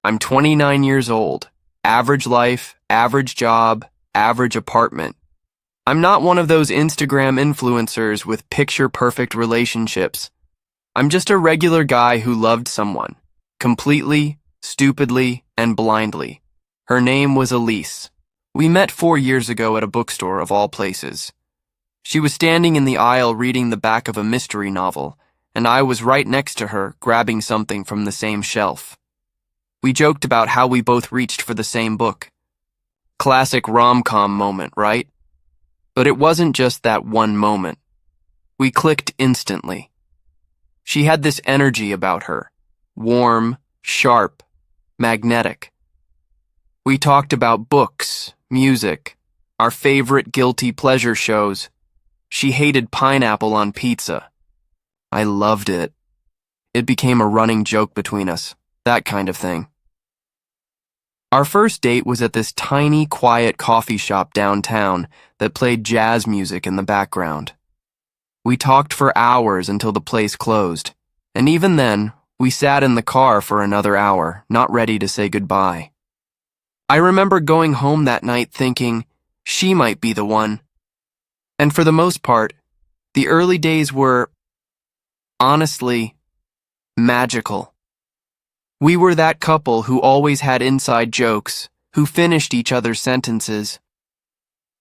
I'm 29 years old. Average life, average job, average apartment. I'm not one of those Instagram influencers with picture-perfect relationships. I'm just a regular guy who loved someone. Completely, stupidly, and blindly. Her name was Elise. We met 4 years ago at a bookstore of all places. She was standing in the aisle reading the back of a mystery novel, and I was right next to her, grabbing something from the same shelf. We joked about how we both reached for the same book. Classic rom-com moment, right? But it wasn't just that one moment. We clicked instantly. She had this energy about her. Warm, sharp, magnetic. We talked about books, music, our favorite guilty pleasure shows. She hated pineapple on pizza. I loved it. It became a running joke between us, that kind of thing. Our first date was at this tiny, quiet coffee shop downtown that played jazz music in the background. We talked for hours until the place closed, and even then, we sat in the car for another hour, not ready to say goodbye. I remember going home that night thinking, she might be the one. And for the most part, the early days were, honestly, magical. We were that couple who always had inside jokes, who finished each other's sentences.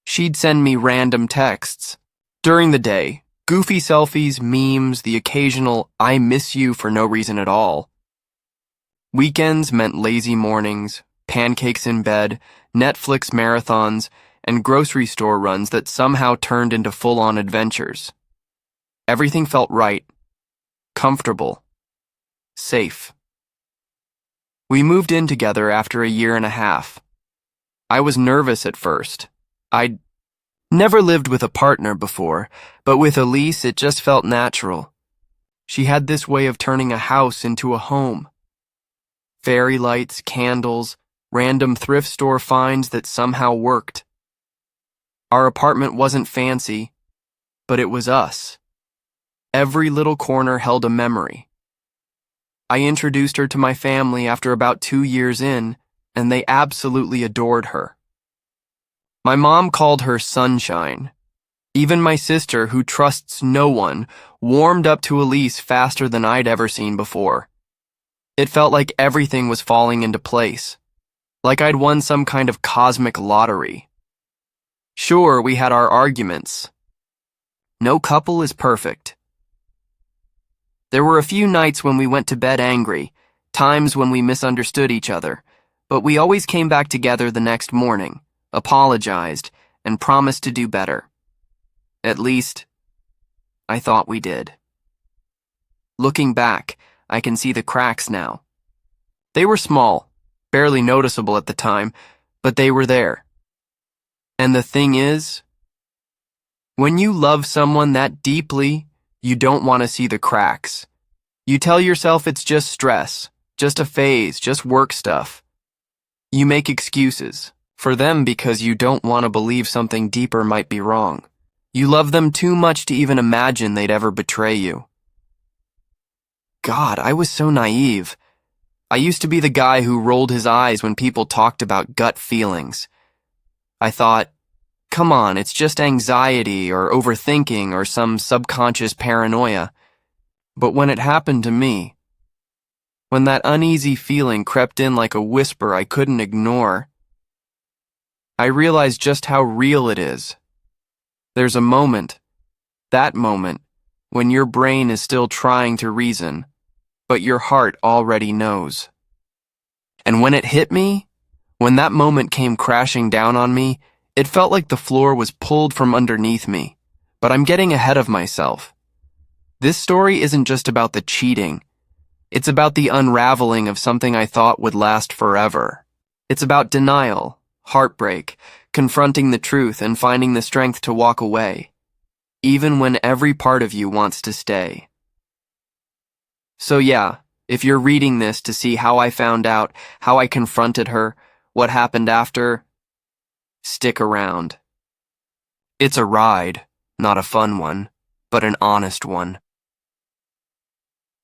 She'd send me random texts. During the day, goofy selfies, memes, the occasional "I miss you" for no reason at all. Weekends meant lazy mornings, pancakes in bed, Netflix marathons, and grocery store runs that somehow turned into full-on adventures. Everything felt right, comfortable, safe. We moved in together after a year and a half. I was nervous at first. I'd never lived with a partner before, but with Elise it just felt natural. She had this way of turning a house into a home. Fairy lights, candles, random thrift store finds that somehow worked. Our apartment wasn't fancy, but it was us. Every little corner held a memory. I introduced her to my family after about 2 years in, and they absolutely adored her. My mom called her Sunshine. Even my sister, who trusts no one, warmed up to Elise faster than I'd ever seen before. It felt like everything was falling into place, like I'd won some kind of cosmic lottery. Sure, we had our arguments. No couple is perfect. There were a few nights when we went to bed angry, times when we misunderstood each other, but we always came back together the next morning, apologized, and promised to do better. At least, I thought we did. Looking back, I can see the cracks now. They were small, barely noticeable at the time, but they were there. And the thing is, when you love someone that deeply, you don't want to see the cracks. You tell yourself it's just stress, just a phase, just work stuff. You make excuses for them because you don't want to believe something deeper might be wrong. You love them too much to even imagine they'd ever betray you. God, I was so naive. I used to be the guy who rolled his eyes when people talked about gut feelings. I thought, come on, it's just anxiety or overthinking or some subconscious paranoia. But when it happened to me, when that uneasy feeling crept in like a whisper I couldn't ignore, I realized just how real it is. There's a moment, that moment, when your brain is still trying to reason, but your heart already knows. And when it hit me, when that moment came crashing down on me, it felt like the floor was pulled from underneath me, but I'm getting ahead of myself. This story isn't just about the cheating. It's about the unraveling of something I thought would last forever. It's about denial, heartbreak, confronting the truth and finding the strength to walk away, even when every part of you wants to stay. So yeah, if you're reading this to see how I found out, how I confronted her, what happened after, stick around. It's a ride, not a fun one, but an honest one.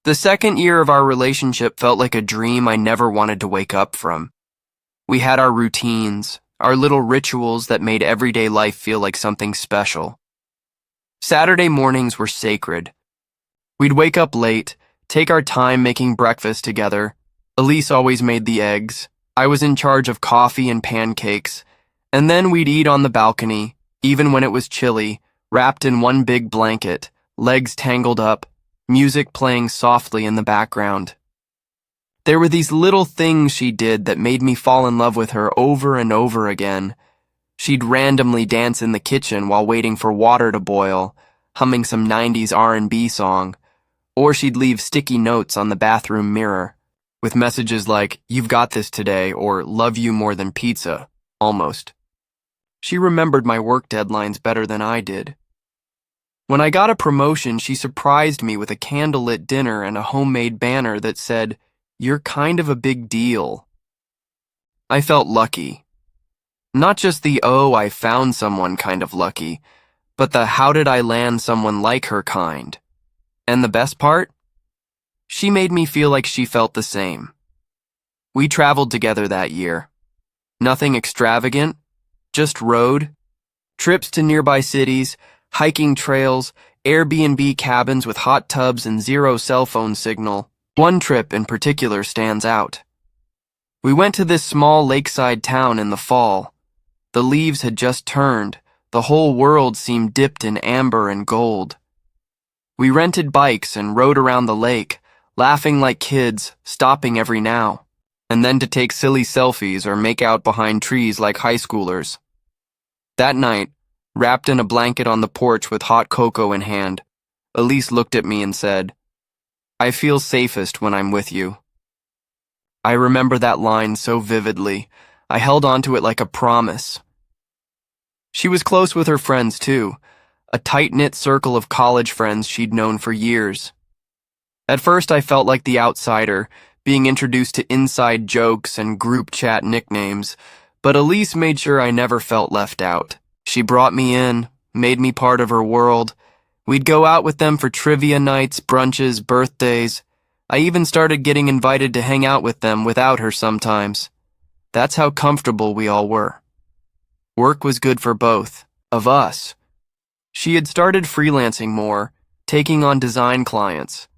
The second year of our relationship felt like a dream I never wanted to wake up from. We had our routines, our little rituals that made everyday life feel like something special. Saturday mornings were sacred. We'd wake up late, take our time making breakfast together. Elise always made the eggs. I was in charge of coffee and pancakes. And then we'd eat on the balcony, even when it was chilly, wrapped in one big blanket, legs tangled up, music playing softly in the background. There were these little things she did that made me fall in love with her over and over again. She'd randomly dance in the kitchen while waiting for water to boil, humming some 90s R&B song, or she'd leave sticky notes on the bathroom mirror, with messages like, "You've got this today," or "Love you more than pizza," almost. She remembered my work deadlines better than I did. When I got a promotion, she surprised me with a candlelit dinner and a homemade banner that said, "You're kind of a big deal." I felt lucky. Not just the "oh, I found someone" kind of lucky, but the "how did I land someone like her" kind. And the best part? She made me feel like she felt the same. We traveled together that year. Nothing extravagant, just road, trips to nearby cities, hiking trails, Airbnb cabins with hot tubs and zero cell phone signal. One trip in particular stands out. We went to this small lakeside town in the fall. The leaves had just turned. The whole world seemed dipped in amber and gold. We rented bikes and rode around the lake, laughing like kids, stopping every now and then to take silly selfies or make out behind trees like high schoolers. That night, wrapped in a blanket on the porch with hot cocoa in hand, Elise looked at me and said, "I feel safest when I'm with you." I remember that line so vividly. I held onto it like a promise. She was close with her friends too, a tight-knit circle of college friends she'd known for years. At first I felt like the outsider, being introduced to inside jokes and group chat nicknames, but Elise made sure I never felt left out. She brought me in, made me part of her world. We'd go out with them for trivia nights, brunches, birthdays. I even started getting invited to hang out with them without her sometimes. That's how comfortable we all were. Work was good for both of us. She had started freelancing more, taking on design clients.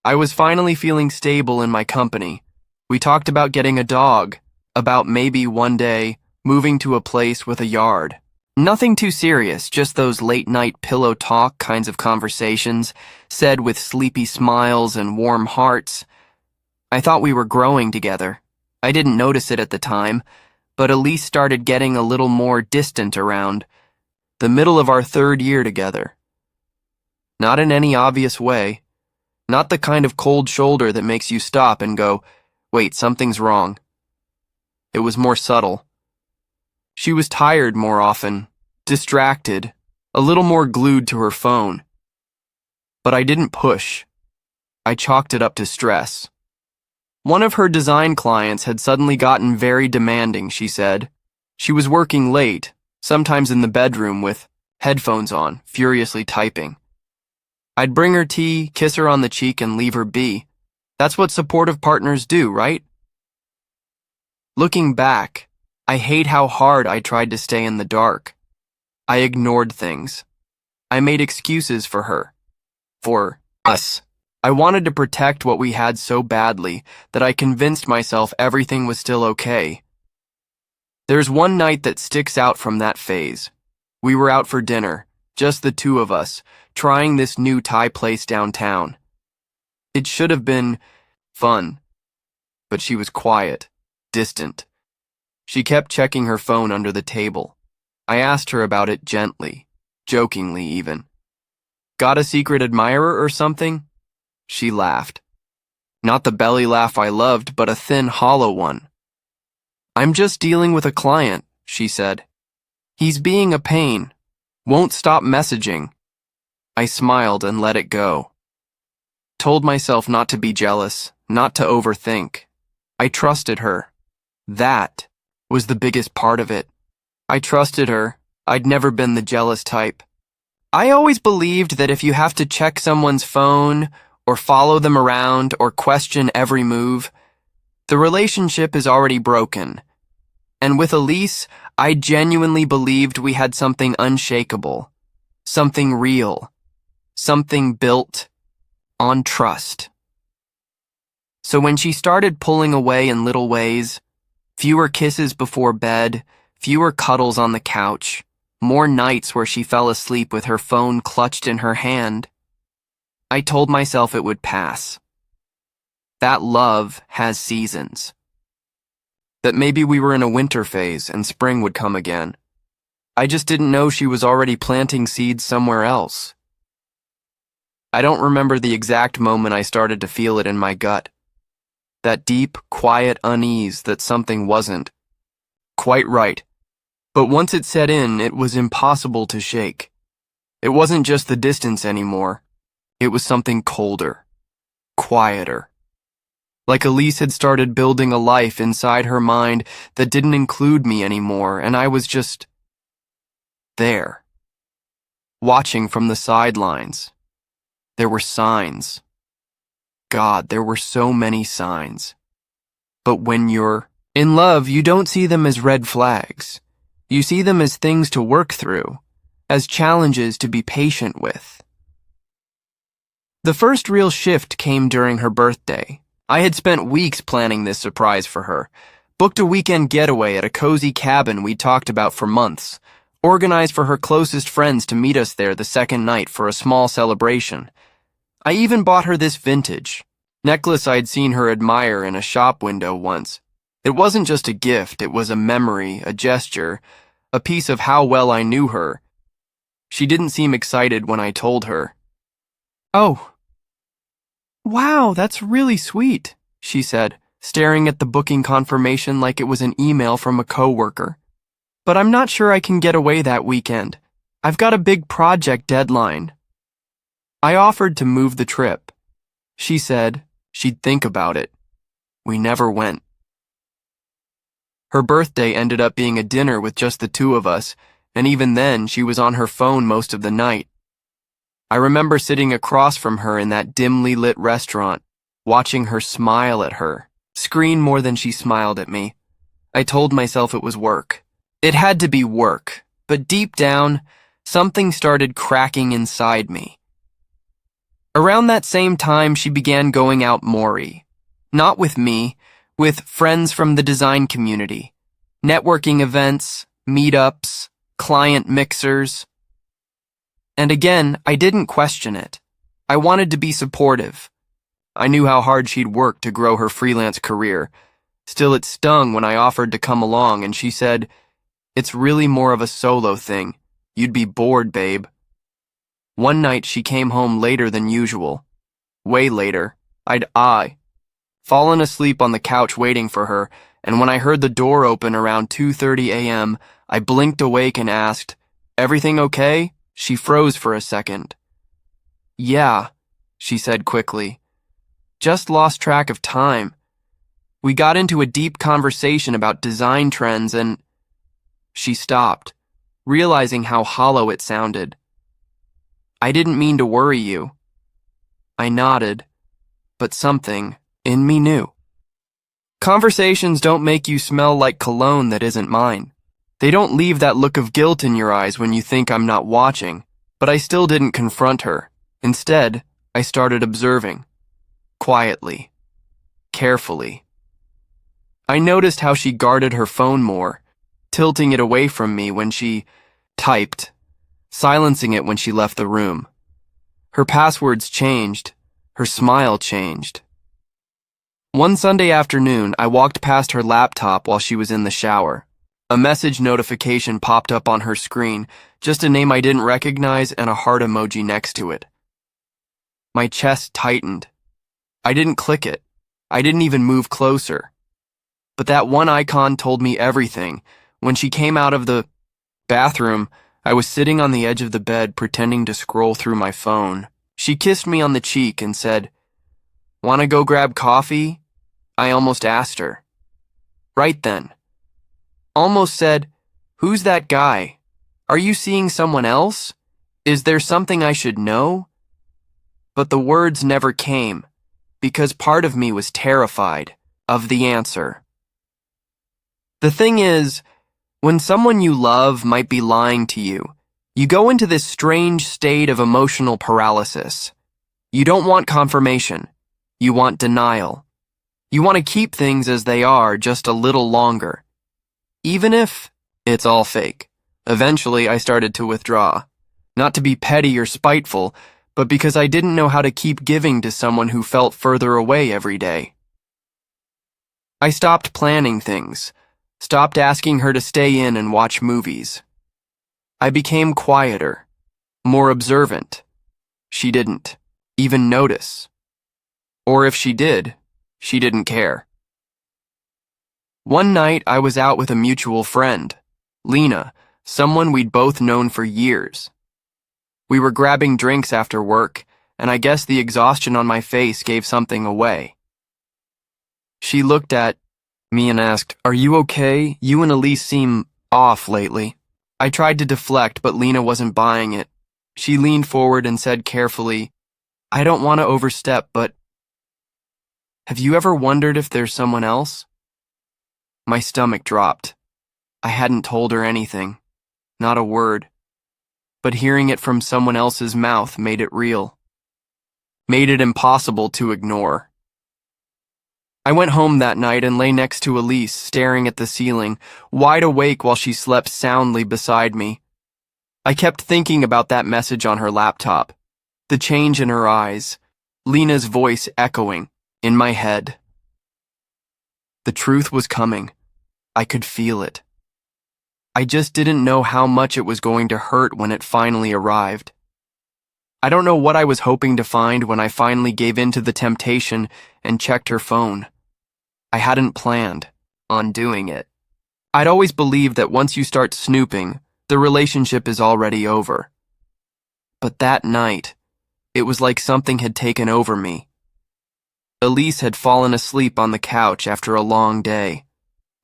I was finally feeling stable in my company. We talked about getting a dog, about maybe one day moving to a place with a yard. Nothing too serious, just those late-night pillow talk kinds of conversations, said with sleepy smiles and warm hearts. I thought we were growing together. I didn't notice it at the time, but Elise started getting a little more distant around the middle of our third year together. Not in any obvious way. Not the kind of cold shoulder that makes you stop and go, "Wait, something's wrong." It was more subtle. She was tired more often, distracted, a little more glued to her phone. But I didn't push. I chalked it up to stress. One of her design clients had suddenly gotten very demanding, she said. She was working late, sometimes in the bedroom with headphones on, furiously typing. I'd bring her tea, kiss her on the cheek, and leave her be. That's what supportive partners do, right? Looking back, I hate how hard I tried to stay in the dark. I ignored things. I made excuses for her. For us. I wanted to protect what we had so badly that I convinced myself everything was still okay. There's one night that sticks out from that phase. We were out for dinner, just the two of us, trying this new Thai place downtown. It should have been fun, but she was quiet, distant. She kept checking her phone under the table. I asked her about it gently, jokingly even. "Got a secret admirer or something?" She laughed. Not the belly laugh I loved, but a thin, hollow one. "I'm just dealing with a client," she said. "He's being a pain. Won't stop messaging." I smiled and let it go. Told myself not to be jealous, not to overthink. I trusted her. That was the biggest part of it. I trusted her. I'd never been the jealous type. I always believed that if you have to check someone's phone or follow them around, or question every move. The relationship is already broken. And with Elise, I genuinely believed we had something unshakable, something real, something built on trust. So when she started pulling away in little ways, fewer kisses before bed, fewer cuddles on the couch, more nights where she fell asleep with her phone clutched in her hand, I told myself it would pass. That love has seasons. That maybe we were in a winter phase and spring would come again. I just didn't know she was already planting seeds somewhere else. I don't remember the exact moment I started to feel it in my gut. That deep, quiet unease that something wasn't quite right. But once it set in, it was impossible to shake. It wasn't just the distance anymore. It was something colder, quieter. Like Elise had started building a life inside her mind that didn't include me anymore, and I was just there, watching from the sidelines. There were signs. God, there were so many signs. But when you're in love, you don't see them as red flags. You see them as things to work through, as challenges to be patient with. The first real shift came during her birthday. I had spent weeks planning this surprise for her, booked a weekend getaway at a cozy cabin we'd talked about for months, organized for her closest friends to meet us there the second night for a small celebration. I even bought her this vintage necklace I'd seen her admire in a shop window once. It wasn't just a gift, it was a memory, a gesture, a piece of how well I knew her. She didn't seem excited when I told her. "Oh, wow, that's really sweet," she said, staring at the booking confirmation like it was an email from a coworker. "But I'm not sure I can get away that weekend. I've got a big project deadline." I offered to move the trip. She said she'd think about it. We never went. Her birthday ended up being a dinner with just the two of us, and even then she was on her phone most of the night. I remember sitting across from her in that dimly lit restaurant, watching her smile at her, screen more than she smiled at me. I told myself it was work. It had to be work, but deep down, something started cracking inside me. Around that same time, she began going out more. Not with me, with friends from the design community, networking events, meetups, client mixers. And again, I didn't question it. I wanted to be supportive. I knew how hard she'd worked to grow her freelance career. Still, it stung when I offered to come along, and she said, "It's really more of a solo thing. You'd be bored, babe." One night, she came home later than usual. Way later. I'd fallen asleep on the couch waiting for her, and when I heard the door open around 2:30 a.m., I blinked awake and asked, "Everything okay?" She froze for a second. "Yeah," she said quickly. "Just lost track of time." We got into a deep conversation about design trends and she stopped, realizing how hollow it sounded. "I didn't mean to worry you." I nodded, but something in me knew. Conversations don't make you smell like cologne that isn't mine. They don't leave that look of guilt in your eyes when you think I'm not watching, but I still didn't confront her. Instead, I started observing. Quietly. Carefully. I noticed how she guarded her phone more, tilting it away from me when she typed, silencing it when she left the room. Her passwords changed. Her smile changed. One Sunday afternoon, I walked past her laptop while she was in the shower. A message notification popped up on her screen, just a name I didn't recognize and a heart emoji next to it. My chest tightened. I didn't click it. I didn't even move closer. But that one icon told me everything. When she came out of the bathroom, I was sitting on the edge of the bed pretending to scroll through my phone. She kissed me on the cheek and said, "Wanna go grab coffee?" I almost asked her. Right then. Almost said, "Who's that guy? Are you seeing someone else? Is there something I should know?" But the words never came, because part of me was terrified of the answer. The thing is, when someone you love might be lying to you, you go into this strange state of emotional paralysis. You don't want confirmation. You want denial. You want to keep things as they are just a little longer. Even if it's all fake. Eventually, I started to withdraw. Not to be petty or spiteful, but because I didn't know how to keep giving to someone who felt further away every day. I stopped planning things, stopped asking her to stay in and watch movies. I became quieter, more observant. She didn't even notice. Or if she did, she didn't care. One night, I was out with a mutual friend, Lena, someone we'd both known for years. We were grabbing drinks after work, and I guess the exhaustion on my face gave something away. She looked at me and asked, "Are you okay? You and Elise seem off lately." I tried to deflect, but Lena wasn't buying it. She leaned forward and said carefully, "I don't want to overstep, but have you ever wondered if there's someone else?" My stomach dropped. I hadn't told her anything, not a word. But hearing it from someone else's mouth made it real. Made it impossible to ignore. I went home that night and lay next to Elise, staring at the ceiling, wide awake while she slept soundly beside me. I kept thinking about that message on her laptop, the change in her eyes, Lena's voice echoing in my head. The truth was coming. I could feel it. I just didn't know how much it was going to hurt when it finally arrived. I don't know what I was hoping to find when I finally gave in to the temptation and checked her phone. I hadn't planned on doing it. I'd always believed that once you start snooping, the relationship is already over. But that night, it was like something had taken over me. Elise had fallen asleep on the couch after a long day.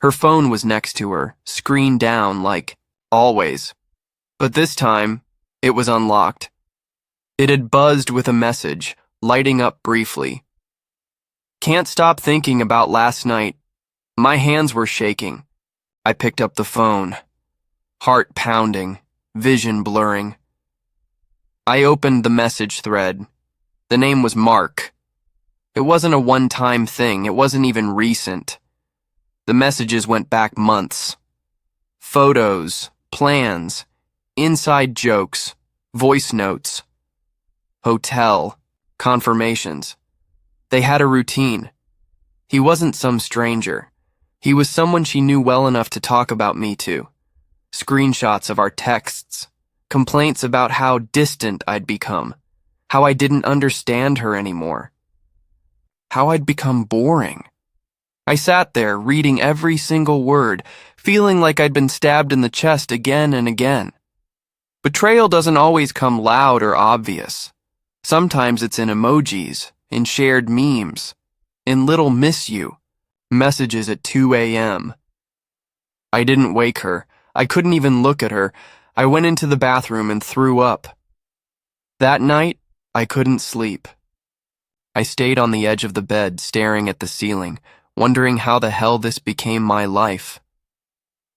Her phone was next to her, screen down like always. But this time, it was unlocked. It had buzzed with a message, lighting up briefly. Can't stop thinking about last night. My hands were shaking. I picked up the phone. Heart pounding, vision blurring. I opened the message thread. The name was Mark. It wasn't a one-time thing. It wasn't even recent. The messages went back months. Photos, plans, inside jokes, voice notes, hotel, confirmations. They had a routine. He wasn't some stranger. He was someone she knew well enough to talk about me to. Screenshots of our texts, complaints about how distant I'd become, how I didn't understand her anymore, how I'd become boring. I sat there reading every single word, feeling like I'd been stabbed in the chest again and again. Betrayal doesn't always come loud or obvious. Sometimes it's in emojis, in shared memes, in little miss you, messages at 2 a.m. I didn't wake her. I couldn't even look at her. I went into the bathroom and threw up. That night, I couldn't sleep. I stayed on the edge of the bed, staring at the ceiling, wondering how the hell this became my life.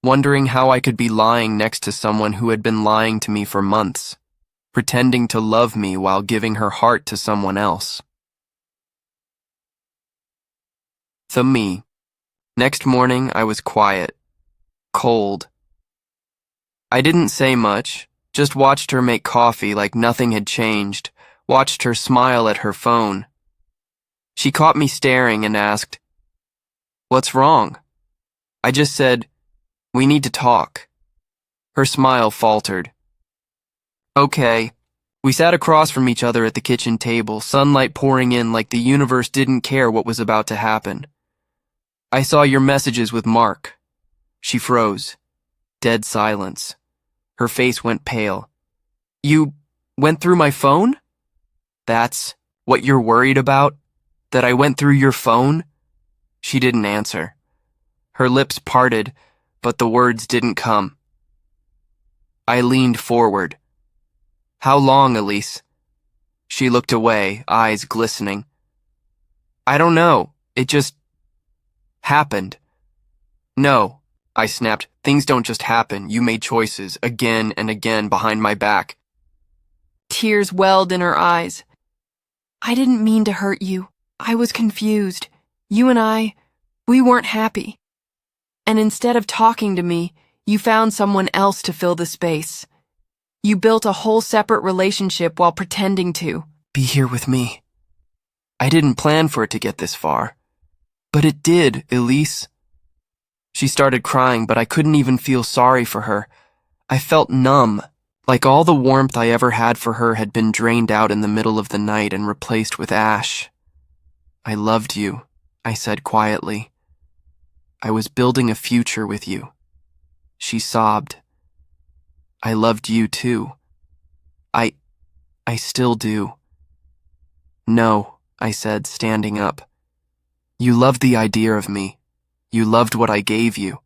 Wondering how I could be lying next to someone who had been lying to me for months, pretending to love me while giving her heart to someone else. The me. Next morning, I was quiet, cold. I didn't say much, just watched her make coffee like nothing had changed, watched her smile at her phone. She caught me staring and asked, "What's wrong?" I just said, "We need to talk." Her smile faltered. Okay. We sat across from each other at the kitchen table, sunlight pouring in like the universe didn't care what was about to happen. "I saw your messages with Mark." She froze. Dead silence. Her face went pale. "You went through my phone? That's what you're worried about? That I went through your phone?" She didn't answer. Her lips parted, but the words didn't come. I leaned forward. "How long, Elise?" She looked away, eyes glistening. I don't know. It just happened. No, I snapped. Things don't just happen. You made choices, again and again, behind my back. Tears welled in her eyes. I didn't mean to hurt you. I was confused. You and we weren't happy. And instead of talking to me, you found someone else to fill the space. You built a whole separate relationship while pretending to. Be here with me. I didn't plan for it to get this far. But it did, Elise. She started crying, but I couldn't even feel sorry for her. I felt numb, like all the warmth I ever had for her had been drained out in the middle of the night and replaced with ash. I loved you, I said quietly. I was building a future with you. She sobbed. I loved you too. I still do. No, I said, standing up. You loved the idea of me. You loved what I gave you.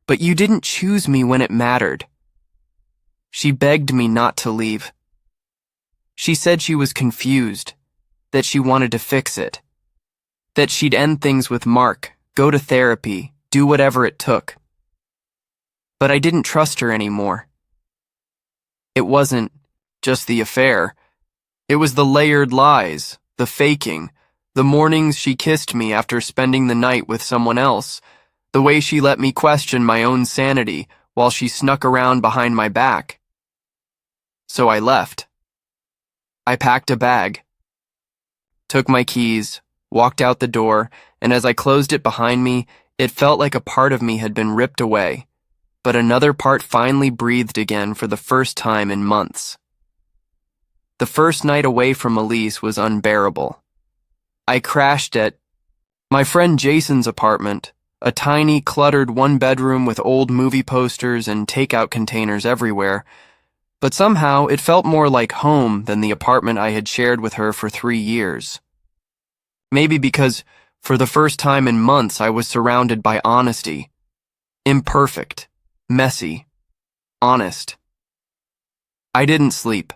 But you didn't choose me when it mattered. She begged me not to leave. She said she was confused, that she wanted to fix it, that she'd end things with Mark, go to therapy, do whatever it took. But I didn't trust her anymore. It wasn't just the affair. It was the layered lies, the faking, the mornings she kissed me after spending the night with someone else, the way she let me question my own sanity while she snuck around behind my back. So I left. I packed a bag, took my keys, walked out the door, and as I closed it behind me, it felt like a part of me had been ripped away, but another part finally breathed again for the first time in months. The first night away from Elise was unbearable. I crashed at my friend Jason's apartment, a tiny, cluttered one-bedroom with old movie posters and takeout containers everywhere, but somehow it felt more like home than the apartment I had shared with her for 3 years. Maybe because, for the first time in months, I was surrounded by honesty. Imperfect, messy, honest. I didn't sleep.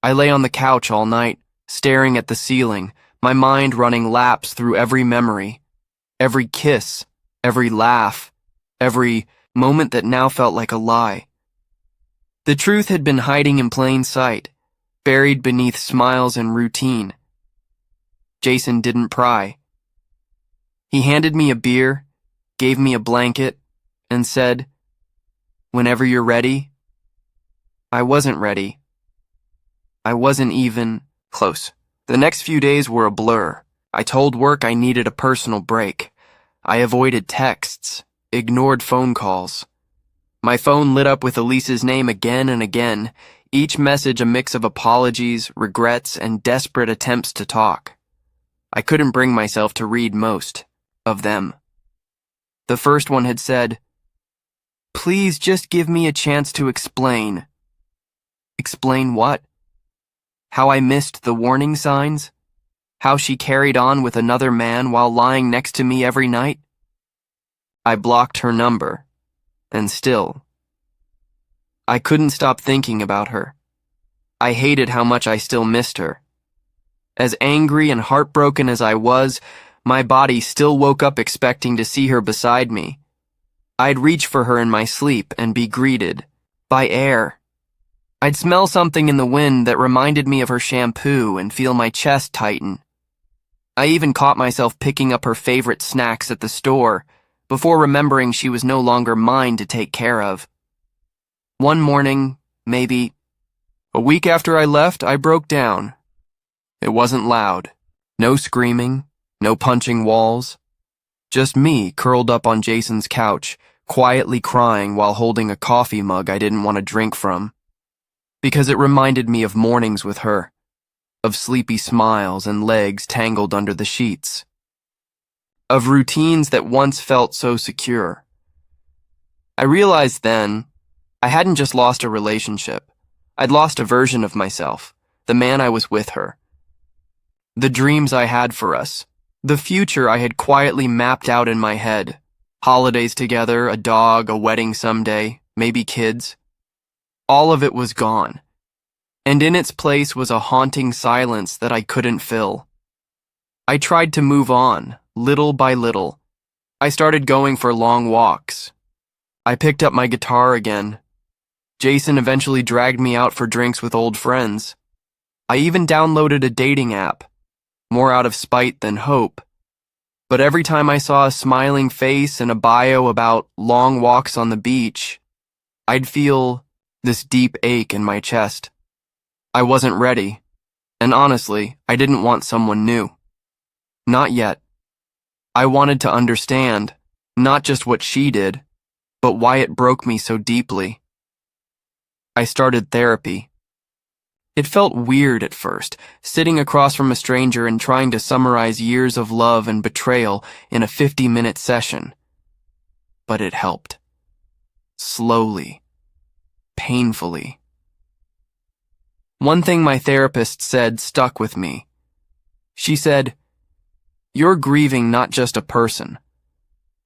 I lay on the couch all night, staring at the ceiling, my mind running laps through every memory, every kiss, every laugh, every moment that now felt like a lie. The truth had been hiding in plain sight, buried beneath smiles and routine. Jason didn't pry. He handed me a beer, gave me a blanket, and said, "Whenever you're ready." I wasn't ready. I wasn't even close. The next few days were a blur. I told work I needed a personal break. I avoided texts, ignored phone calls. My phone lit up with Elise's name again and again, each message a mix of apologies, regrets, and desperate attempts to talk. I couldn't bring myself to read most of them. The first one had said, "Please just give me a chance to explain." Explain what? How I missed the warning signs? How she carried on with another man while lying next to me every night? I blocked her number, and still, I couldn't stop thinking about her. I hated how much I still missed her. As angry and heartbroken as I was, my body still woke up expecting to see her beside me. I'd reach for her in my sleep and be greeted by air. I'd smell something in the wind that reminded me of her shampoo and feel my chest tighten. I even caught myself picking up her favorite snacks at the store before remembering she was no longer mine to take care of. One morning, maybe a week after I left, I broke down. It wasn't loud. No screaming, no punching walls. Just me curled up on Jason's couch, quietly crying while holding a coffee mug I didn't want to drink from. Because it reminded me of mornings with her, of sleepy smiles and legs tangled under the sheets, of routines that once felt so secure. I realized then, I hadn't just lost a relationship. I'd lost a version of myself, the man I was with her. The dreams I had for us, the future I had quietly mapped out in my head. Holidays together, a dog, a wedding someday, maybe kids. All of it was gone. and in its place was a haunting silence that I couldn't fill. I tried to move on, little by little. I started going for long walks. I picked up my guitar again. Jason eventually dragged me out for drinks with old friends. I even downloaded a dating app, more out of spite than hope. But every time I saw a smiling face and a bio about long walks on the beach, I'd feel this deep ache in my chest. I wasn't ready, and honestly, I didn't want someone new. Not yet. I wanted to understand, not just what she did, but why it broke me so deeply. I started therapy. It felt weird at first, sitting across from a stranger and trying to summarize years of love and betrayal in a 50-minute session. But it helped. Slowly. Painfully. One thing my therapist said stuck with me. She said, "You're grieving not just a person,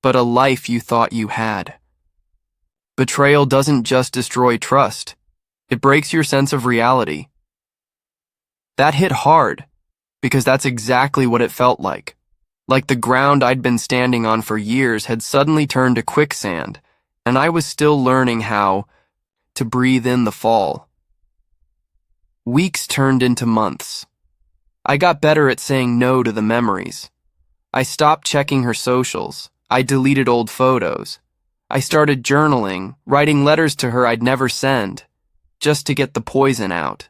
but a life you thought you had. Betrayal doesn't just destroy trust, it breaks your sense of reality." That hit hard, because that's exactly what it felt like the ground I'd been standing on for years had suddenly turned to quicksand, and I was still learning how to breathe in the fall. Weeks turned into months. I got better at saying no to the memories. I stopped checking her socials. I deleted old photos. I started journaling, writing letters to her I'd never send, just to get the poison out.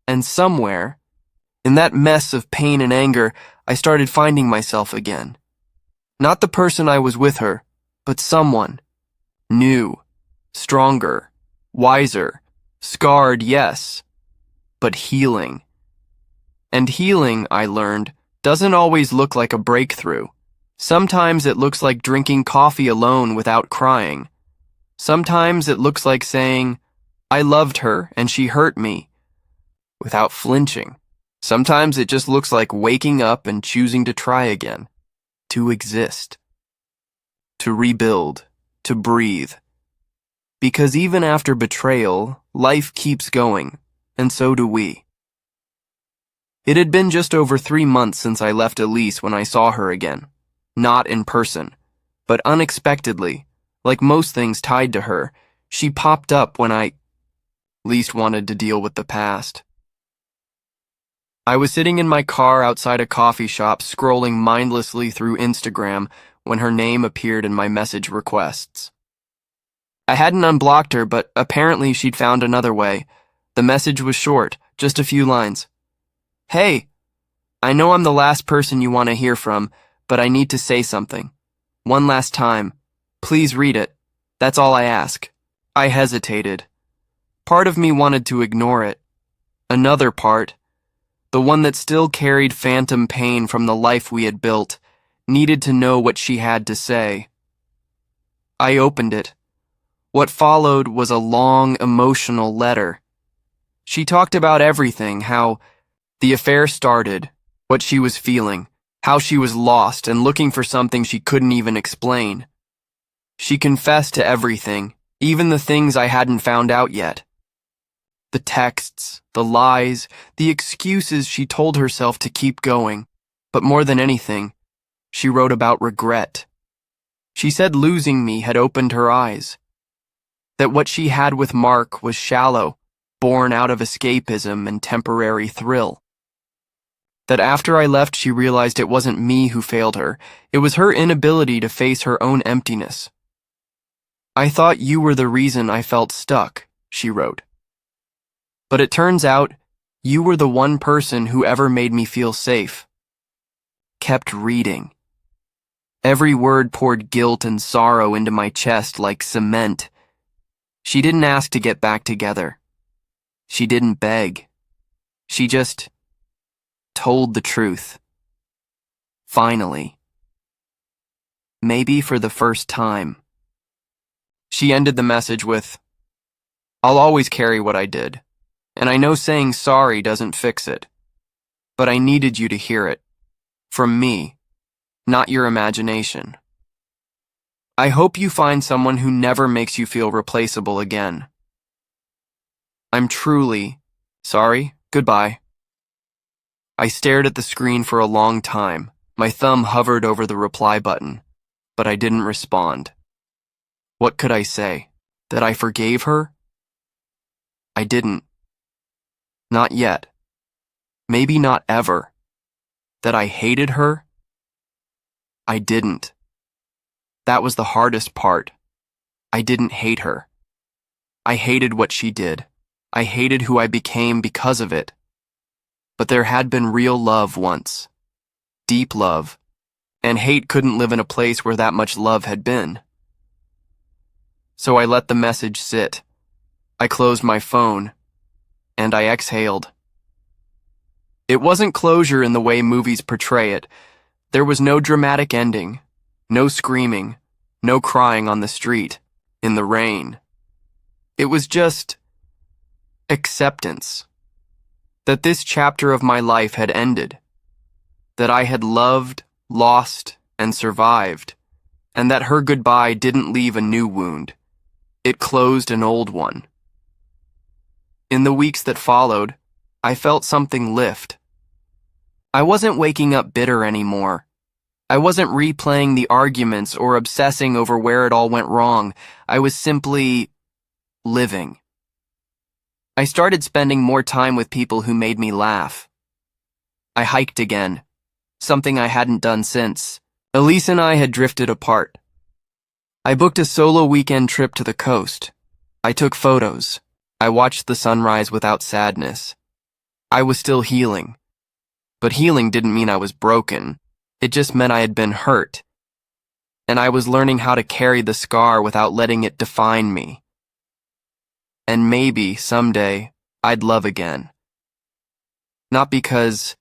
And somewhere, in that mess of pain and anger, I started finding myself again. Not the person I was with her, but someone. New, stronger, wiser, scarred, yes, but healing. And healing, I learned, doesn't always look like a breakthrough. Sometimes it looks like drinking coffee alone without crying. Sometimes it looks like saying, "I loved her and she hurt me," without flinching. Sometimes it just looks like waking up and choosing to try again, to exist, to rebuild, to breathe. Because even after betrayal, life keeps going, and so do we. It had been just over 3 months since I left Elise when I saw her again. Not in person, but unexpectedly, like most things tied to her, she popped up when I least wanted to deal with the past. I was sitting in my car outside a coffee shop scrolling mindlessly through Instagram when her name appeared in my message requests. I hadn't unblocked her, but apparently she'd found another way. The message was short, just a few lines. "Hey, I know I'm the last person you want to hear from, but I need to say something. One last time. Please read it. That's all I ask." I hesitated. Part of me wanted to ignore it. Another part, the one that still carried phantom pain from the life we had built, needed to know what she had to say. I opened it. What followed was a long, emotional letter. She talked about everything, how the affair started, what she was feeling, how she was lost and looking for something she couldn't even explain. She confessed to everything, even the things I hadn't found out yet. The texts, the lies, the excuses she told herself to keep going. But more than anything, she wrote about regret. She said losing me had opened her eyes. That what she had with Mark was shallow, born out of escapism and temporary thrill. That after I left she realized it wasn't me who failed her, it was her inability to face her own emptiness. "I thought you were the reason I felt stuck," she wrote. "But it turns out, you were the one person who ever made me feel safe." Kept reading. Every word poured guilt and sorrow into my chest like cement. She didn't ask to get back together. She didn't beg. She just told the truth. Finally. Maybe for the first time. She ended the message with, "I'll always carry what I did. And I know saying sorry doesn't fix it. But I needed you to hear it. From me, not your imagination. I hope you find someone who never makes you feel replaceable again. I'm truly, Sorry, goodbye. I stared at the screen for a long time. My thumb hovered over the reply button, but I didn't respond. What could I say? That I forgave her? I didn't. Not yet. Maybe not ever. That I hated her? I didn't. That was the hardest part. I didn't hate her. I hated what she did. I hated who I became because of it. But there had been real love once. Deep love. And hate couldn't live in a place where that much love had been. So I let the message sit. I closed my phone, and I exhaled. It wasn't closure in the way movies portray it. There was no dramatic ending, no screaming, no crying on the street, in the rain. It was just acceptance. That this chapter of my life had ended. That I had loved, lost, and survived. And that her goodbye didn't leave a new wound. It closed an old one. In the weeks that followed, I felt something lift. I wasn't waking up bitter anymore. I wasn't replaying the arguments or obsessing over where it all went wrong. I was simply living. I started spending more time with people who made me laugh. I hiked again, something I hadn't done since. Elise and I had drifted apart. I booked a solo weekend trip to the coast. I took photos. I watched the sunrise without sadness. I was still healing. But healing didn't mean I was broken. It just meant I had been hurt. And I was learning how to carry the scar without letting it define me. And maybe, someday, I'd love again. Not because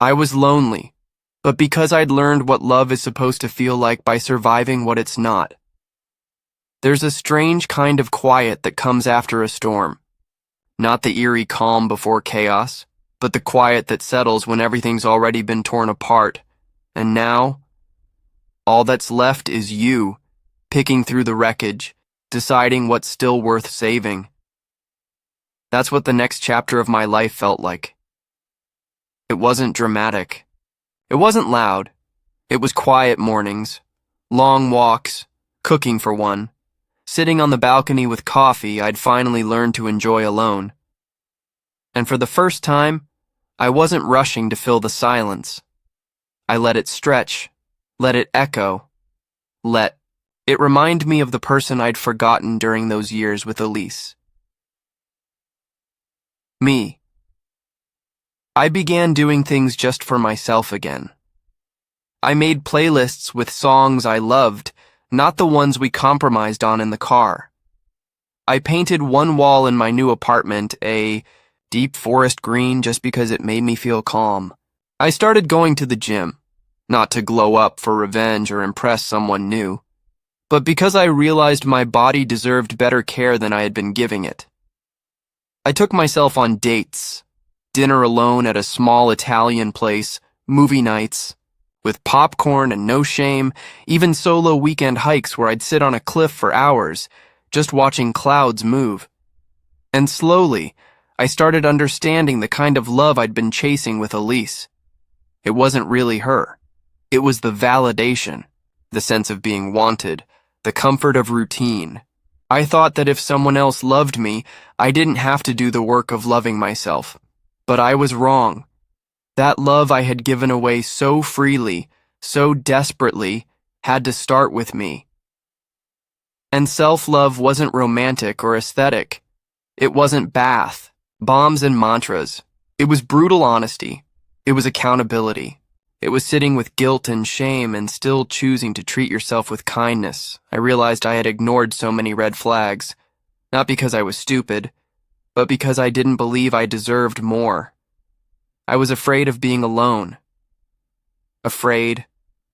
I was lonely, but because I'd learned what love is supposed to feel like by surviving what it's not. There's a strange kind of quiet that comes after a storm. Not the eerie calm before chaos, but the quiet that settles when everything's already been torn apart. And now, all that's left is you, picking through the wreckage, deciding what's still worth saving. That's what the next chapter of my life felt like. It wasn't dramatic. It wasn't loud. It was quiet mornings, long walks, cooking for one, sitting on the balcony with coffee I'd finally learned to enjoy alone. And for the first time, I wasn't rushing to fill the silence. I let it stretch, let it echo, It reminded me of the person I'd forgotten during those years with Elise. Me. I began doing things just for myself again. I made playlists with songs I loved, not the ones we compromised on in the car. I painted one wall in my new apartment a deep forest green just because it made me feel calm. I started going to the gym, not to glow up for revenge or impress someone new, but because I realized my body deserved better care than I had been giving it. I took myself on dates, dinner alone at a small Italian place, movie nights, with popcorn and no shame, even solo weekend hikes where I'd sit on a cliff for hours, just watching clouds move. And slowly, I started understanding the kind of love I'd been chasing with Elise. It wasn't really her. It was the validation, the sense of being wanted, the comfort of routine. I thought that if someone else loved me, I didn't have to do the work of loving myself. But I was wrong. That love I had given away so freely, so desperately, had to start with me. And self-love wasn't romantic or aesthetic. It wasn't bath, bombs and mantras. It was brutal honesty. It was accountability. It was sitting with guilt and shame and still choosing to treat yourself with kindness. I realized I had ignored so many red flags, not because I was stupid, but because I didn't believe I deserved more. I was afraid of being alone, afraid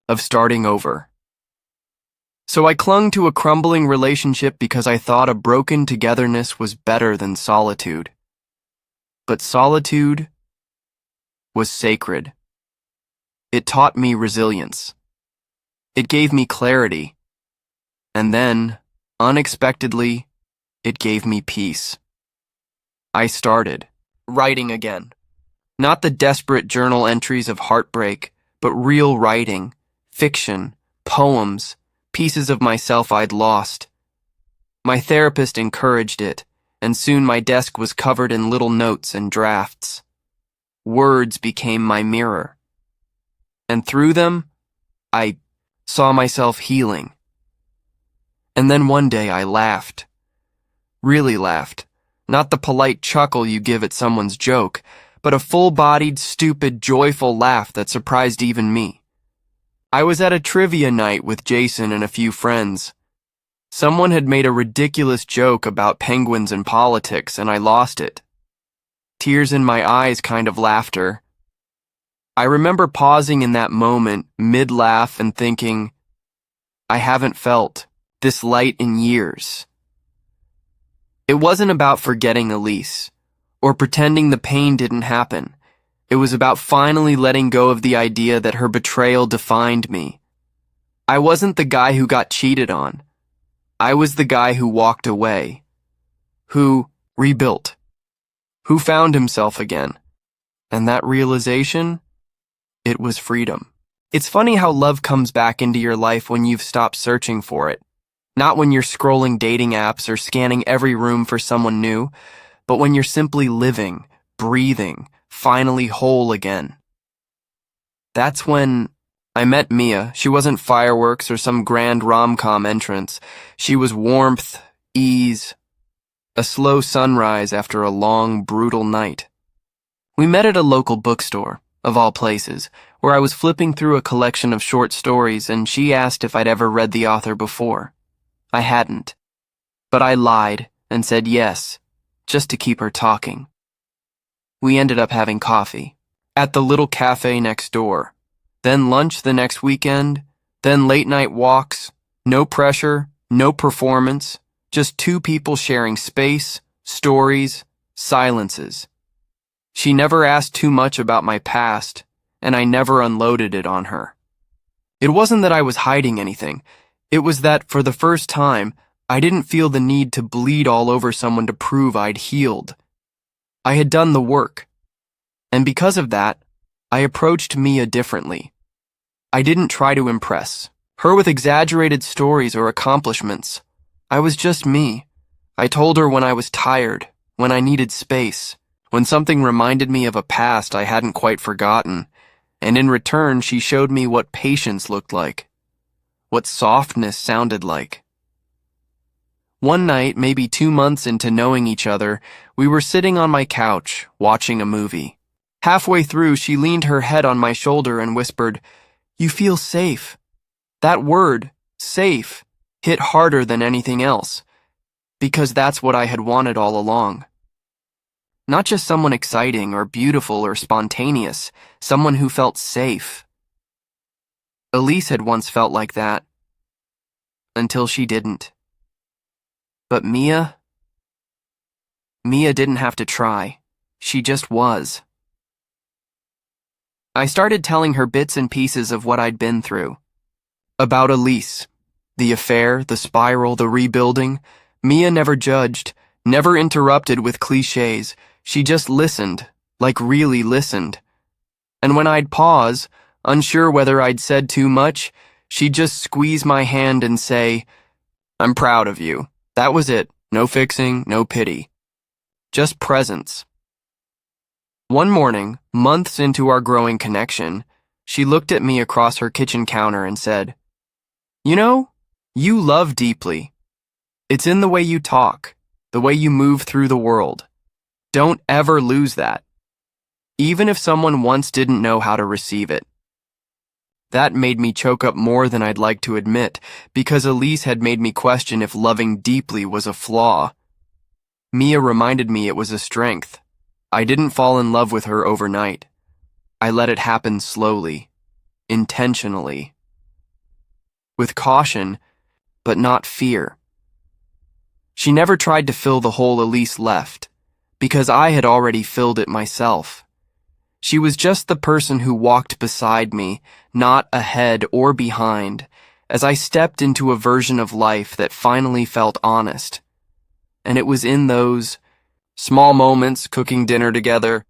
of starting over. So I clung to a crumbling relationship because I thought a broken togetherness was better than solitude. But solitude was sacred. It taught me resilience. It gave me clarity. And then, unexpectedly, it gave me peace. I started. writing again. Not the desperate journal entries of heartbreak, but real writing, fiction, poems, pieces of myself I'd lost. My therapist encouraged it, and soon my desk was covered in little notes and drafts. Words became my mirror. And through them, I saw myself healing. And then one day I laughed. Really laughed. Not the polite chuckle you give at someone's joke, but a full-bodied, stupid, joyful laugh that surprised even me. I was at a trivia night with Jason and a few friends. Someone had made a ridiculous joke about penguins and politics, and I lost it. Tears in my eyes kind of laughter. I remember pausing in that moment, mid-laugh, and thinking, I haven't felt this light in years. It wasn't about forgetting Elise, or pretending the pain didn't happen. It was about finally letting go of the idea that her betrayal defined me. I wasn't the guy who got cheated on. I was the guy who walked away, who rebuilt, who found himself again. And that realization, it was freedom. It's funny how love comes back into your life when you've stopped searching for it. Not when you're scrolling dating apps or scanning every room for someone new, but when you're simply living, breathing, finally whole again. That's when I met Mia. She wasn't fireworks or some grand rom-com entrance. She was warmth, ease, a slow sunrise after a long, brutal night. We met at a local bookstore, of all places, where I was flipping through a collection of short stories, and she asked if I'd ever read the author before. I hadn't, but I lied and said yes, just to keep her talking. We ended up having coffee at the little cafe next door, then lunch the next weekend, then late-night walks, no pressure, no performance, just two people sharing space, stories, silences. She never asked too much about my past, and I never unloaded it on her. It wasn't that I was hiding anything. It was that, for the first time, I didn't feel the need to bleed all over someone to prove I'd healed. I had done the work. And because of that, I approached Mia differently. I didn't try to impress her with exaggerated stories or accomplishments. I was just me. I told her when I was tired, when I needed space, when something reminded me of a past I hadn't quite forgotten, and in return she showed me what patience looked like, what softness sounded like. One night, maybe 2 months into knowing each other, we were sitting on my couch, watching a movie. Halfway through, she leaned her head on my shoulder and whispered, "You feel safe." That word, safe, hit harder than anything else, because that's what I had wanted all along. Not just someone exciting or beautiful or spontaneous, someone who felt safe. Elise had once felt like that, until she didn't. But Mia didn't have to try. She just was. I started telling her bits and pieces of what I'd been through. About Elise, the affair, the spiral, the rebuilding. Mia never judged, never interrupted with cliches. She just listened, like really listened. And when I'd pause, unsure whether I'd said too much, she'd just squeeze my hand and say, "I'm proud of you." That was it. No fixing, no pity. Just presence. One morning, months into our growing connection, she looked at me across her kitchen counter and said, "You know, you love deeply. It's in the way you talk, the way you move through the world. Don't ever lose that, even if someone once didn't know how to receive it." That made me choke up more than I'd like to admit, because Elise had made me question if loving deeply was a flaw. Mia reminded me it was a strength. I didn't fall in love with her overnight. I let it happen slowly, intentionally, with caution, but not fear. She never tried to fill the hole Elise left, because I had already filled it myself. She was just the person who walked beside me, not ahead or behind, as I stepped into a version of life that finally felt honest. And it was in those Small moments, cooking dinner together,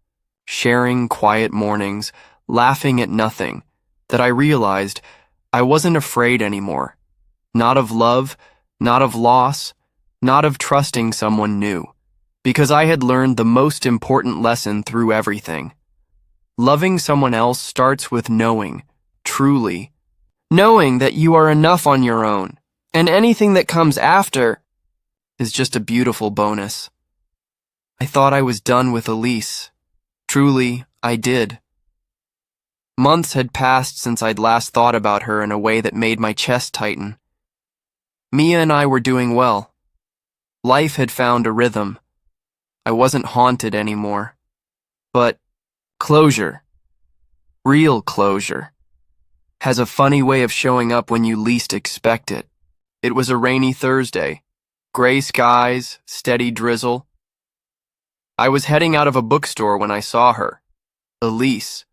sharing quiet mornings, laughing at nothing, that I realized I wasn't afraid anymore. Not of love, not of loss, not of trusting someone new, because I had learned the most important lesson through everything. Loving someone else starts with knowing, truly, knowing that you are enough on your own, and anything that comes after is just a beautiful bonus. I thought I was done with Elise. Truly, I did. Months had passed since I'd last thought about her in a way that made my chest tighten. Mia and I were doing well. Life had found a rhythm. I wasn't haunted anymore. But closure, real closure, has a funny way of showing up when you least expect it. It was a rainy Thursday. Gray skies, steady drizzle. I was heading out of a bookstore when I saw her, Elise,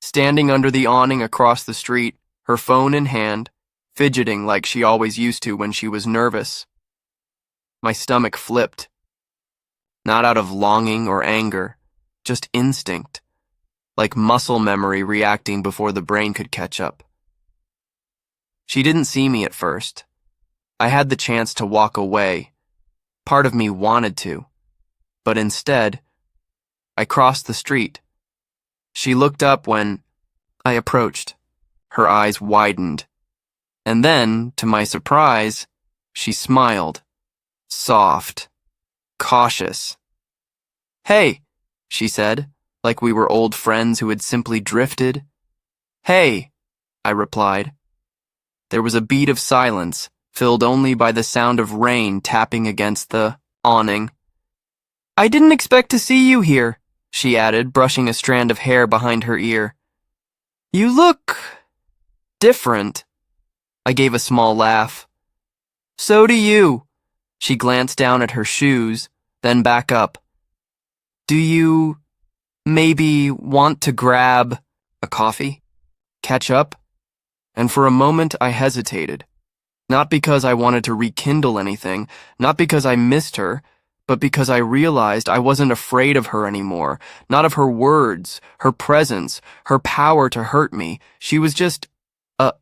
standing under the awning across the street, her phone in hand, fidgeting like she always used to when she was nervous. My stomach flipped, not out of longing or anger, just instinct, like muscle memory reacting before the brain could catch up. She didn't see me at first. I had the chance to walk away. Part of me wanted to, but instead, I crossed the street. She looked up when I approached. Her eyes widened. And then, to my surprise, she smiled. Soft. Cautious. "Hey," she said, like we were old friends who had simply drifted. "Hey," I replied. There was a beat of silence, filled only by the sound of rain tapping against the awning. "I didn't expect to see you here," she added, brushing a strand of hair behind her ear. "You look different." I gave a small laugh. "So do you." She glanced down at her shoes, then back up. "Do you maybe want to grab a coffee? Catch up?" And for a moment I hesitated. Not because I wanted to rekindle anything, not because I missed her, but because I realized I wasn't afraid of her anymore, not of her words, her presence, her power to hurt me. She was just a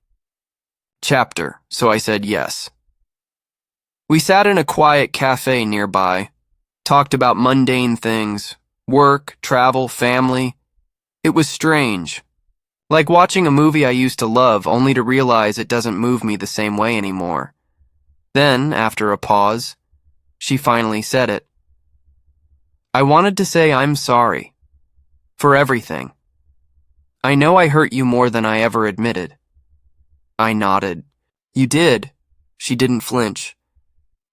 chapter, so I said yes. We sat in a quiet cafe nearby, talked about mundane things, work, travel, family. It was strange. Like watching a movie I used to love, only to realize it doesn't move me the same way anymore. Then, after a pause, she finally said it. "I wanted to say I'm sorry. For everything. I know I hurt you more than I ever admitted." I nodded. "You did." She didn't flinch.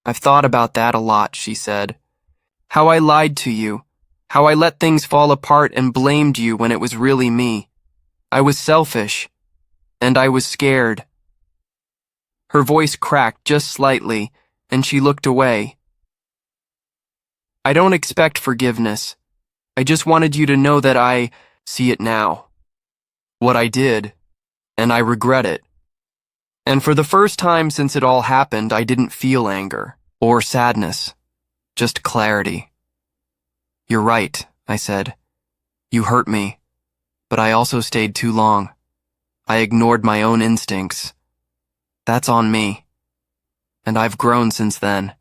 "I've thought about that a lot," she said. "How I lied to you. How I let things fall apart and blamed you when it was really me. I was selfish. And I was scared." Her voice cracked just slightly, and she looked away. "I don't expect forgiveness. I just wanted you to know that I see it now. What I did, and I regret it." And for the first time since it all happened, I didn't feel anger or sadness, just clarity. "You're right," I said. "You hurt me, but I also stayed too long. I ignored my own instincts. That's on me. And I've grown since then."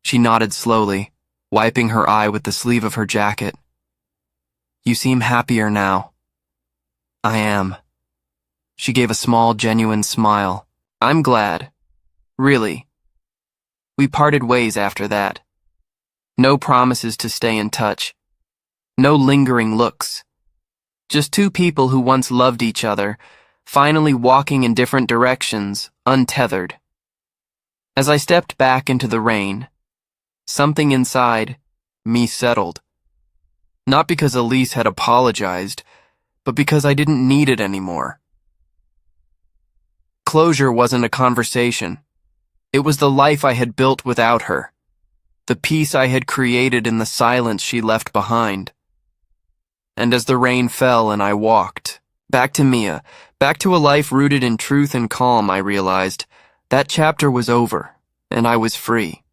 She nodded slowly, wiping her eye with the sleeve of her jacket. "You seem happier now." "I am." She gave a small, genuine smile. "I'm glad. Really." We parted ways after that. No promises to stay in touch. No lingering looks. Just two people who once loved each other, finally walking in different directions, untethered. As I stepped back into the rain, something inside me settled. Not because Elise had apologized, but because I didn't need it anymore. Closure wasn't a conversation. It was the life I had built without her. The peace I had created in the silence she left behind. And as the rain fell and I walked, back to Mia, back to a life rooted in truth and calm, I realized that chapter was over, and I was free.